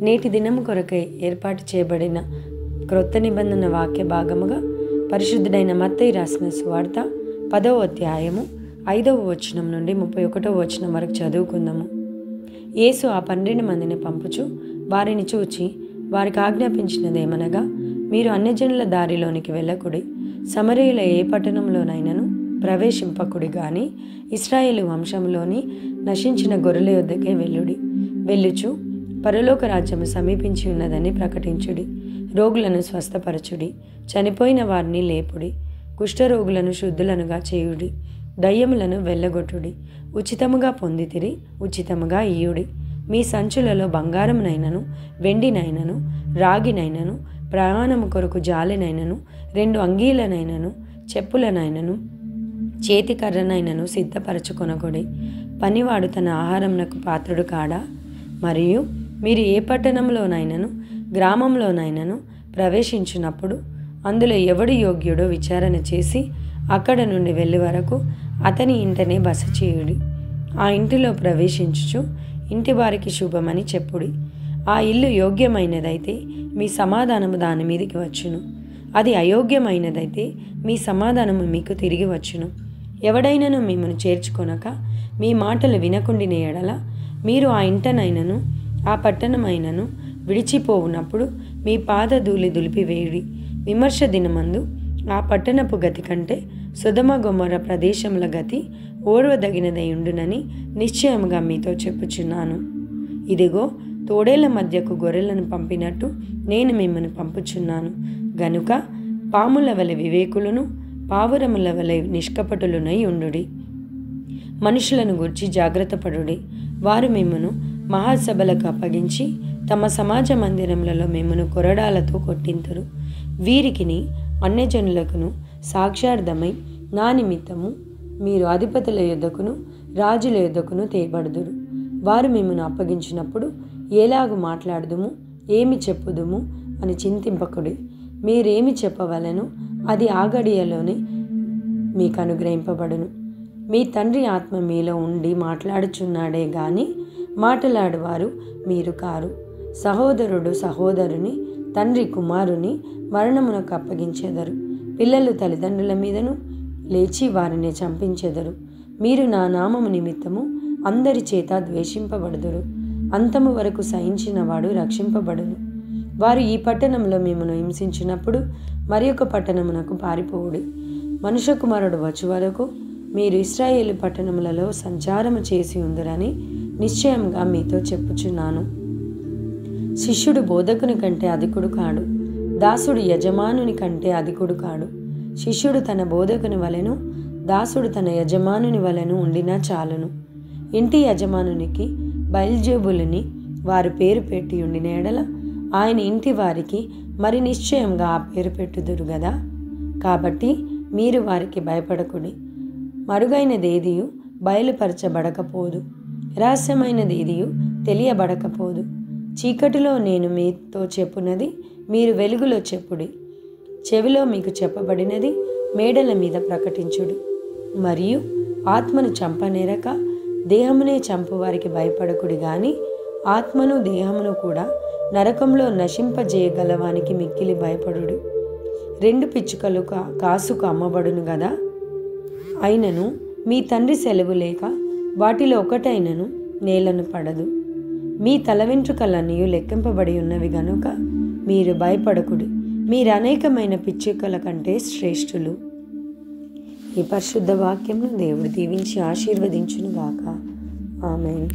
నేటి దినము కొరకై ఏర్పాటు చేయబడిన క్రొత్త నిబంధన వాక్య భాగముగా పరిశుద్ధుడైన మత్తయి రాసిన సువార్త 10వ అధ్యాయము 5వ వచనం నుండి 31వ వచనం వరకు చదువుకుందాము. యేసు ఆ 12 మందిని పంపుచు వారిని చూచి వారికి ఆజ్ఞాపించినదేమనగా, మీరు అన్యజనుల దారిలోనికి వెళ్ళకుడి, సమరయుల ఏ పట్టణంలోనైనను ప్రవేశింపకుడి గాని ఇశ్రాయేలు వంశంలోని నశించిన గొర్రెల యొద్దకే వెళ్ళుచు పరలోక రాజ్యము సమీపించి ఉన్నదని ప్రకటించుడి. రోగులను స్వస్థపరచుడి, చనిపోయిన వారిని లేపుడి, కుష్ఠరోగులను శుద్ధులనుగా చేయుడి, దయ్యములను వెళ్ళగొట్టుడి. ఉచితముగా పొందితిరి, ఉచితముగా ఇయ్యుడి. మీ సంచులలో బంగారమునైనను వెండినైనను రాగినైనను ప్రయాణము కొరకు జాలినైనను 2 అంగీలనైనను చెప్పులనైనను చేతికర్రనైనను సిద్ధపరచుకొనకుడి. పనివాడు తన ఆహారమునకు పాత్రుడు కాడా? మరియు మీరు ఏ పట్టణంలోనైనను గ్రామంలోనైనను ప్రవేశించినప్పుడు అందులో ఎవడు యోగ్యుడో విచారణ చేసి అక్కడ నుండి వెళ్ళే వరకు అతని ఇంటనే బస చేయుడి. ఆ ఇంటిలో ప్రవేశించుచు ఇంటి వారికి శుభమని చెప్పుడి. ఆ ఇల్లు యోగ్యమైనదైతే మీ సమాధానము దాని మీదికి వచ్చును, అది అయోగ్యమైనదైతే మీ సమాధానము మీకు తిరిగి వచ్చును. ఎవడైనను మిమ్మను చేర్చుకొనక మీ మాటలు వినకుండిన ఎడల మీరు ఆ ఇంటనైనను ఆ పట్టణమైనను విడిచిపోవునప్పుడు మీ పాదధూళి దులిపివేయుడి. విమర్శ దినమందు ఆ పట్టణపు గతి కంటే సొదొమ గొమొర్రా ప్రదేశముల గతి ఓర్వదగినదై ఉండునని నిశ్చయముగా మీతో చెప్పుచున్నాను. ఇదిగో, తోడేళ్ల మధ్యకు గొర్రెలను పంపినట్టు నేను మిమ్మల్ని పంపుచున్నాను. గనుక పాముల వలె వివేకులను పావురముల వలె నిష్కపటులునై ఉండుడి. మనుషులను గూర్చి జాగ్రత్త పడుడి. వారు మిమ్మును మహాసభలకు అప్పగించి తమ సమాజ మందిరములలో మిమ్మును కొరడాలతో కొట్టింతురు. వీరికిని అన్యజనులకును సాక్ష్యార్థమై నా నిమిత్తము మీరు అధిపతుల యొద్దకును రాజుల యొద్దకును తేబడుదురు. వారు మిమ్మును అప్పగించినప్పుడు ఎలాగు మాట్లాడుదుము, ఏమి చెప్పుదుము అని చింతింపకుడి. మీరేమి చెప్పవలెను అది ఆ గడియలోనే మీకు అనుగ్రహింపబడును. మీ తండ్రి ఆత్మ మీలో ఉండి మాట్లాడుచున్నాడే గాని మాట్లాడువారు మీరు కారు. సహోదరుడు సహోదరుని, తండ్రి కుమారుని మరణమునకు అప్పగించెదరు. పిల్లలు తల్లిదండ్రుల మీదను లేచి వారిని చంపించెదరు. మీరు నా నామము నిమిత్తము అందరి చేత ద్వేషింపబడుదురు. అంతము వరకు సహించిన వాడు రక్షింపబడును. వారు ఈ పట్టణంలో మిమ్మను హింసించినప్పుడు మరి ఒక పట్టణమునకు పారిపోవుడి. మనుష్య కుమారుడు వచ్చు వరకు మీరు ఇశ్రాయేలు పట్టణములలో సంచారము చేసి ఉందరని నిశ్చయంగా మీతో చెప్పుచున్నాను. శిష్యుడు బోధకుని కంటే అధికుడు కాడు, దాసుడు యజమానుని కంటే అధికుడు కాడు. శిష్యుడు తన బోధకుని వలెను, దాసుడు తన యజమానుని వలెను ఉండినా చాలును. ఇంటి యజమానునికి బయల్జెబూలుని వారు పేరు పెట్టి ఉండిన ఎడల ఆయన ఇంటి వారికి మరి నిశ్చయంగా ఆ పేరు పెట్టుదురు గదా. కాబట్టి మీరు వారికి భయపడకుడి. మరుగైనదేదియు బయలుపరచబడకపోదు, రహస్యమైనదేదియు తెలియబడకపోదు. చీకటిలో నేను మీతో చెప్పునది మీరు వెలుగులో చెప్పుడి, చెవిలో మీకు చెప్పబడినది మేడల మీద ప్రకటించుడి. మరియు ఆత్మను చంపనేరక దేహమునే చంపు వారికి భయపడకుడి గాని ఆత్మను దేహమును కూడా నరకంలో నశింపజేయగలవానికి మిక్కిలి భయపడుడి. 2 పిచ్చుకలు కాసుకు అమ్మబడును గదా. అయినను మీ తండ్రి సెలవు లేక వాటిలో ఒకటైనను నేలను పడదు. మీ తల వెంట్రుకలన్నీ లెక్కింపబడి ఉన్నవి గనుక మీరు భయపడకుడి. మీరు అనేకమైన పిచ్చుకల కంటే శ్రేష్ఠులు. ఈ పరిశుద్ధ వాక్యంను దేవుడు దీవించి ఆశీర్వదించును గాక. ఆమేన్.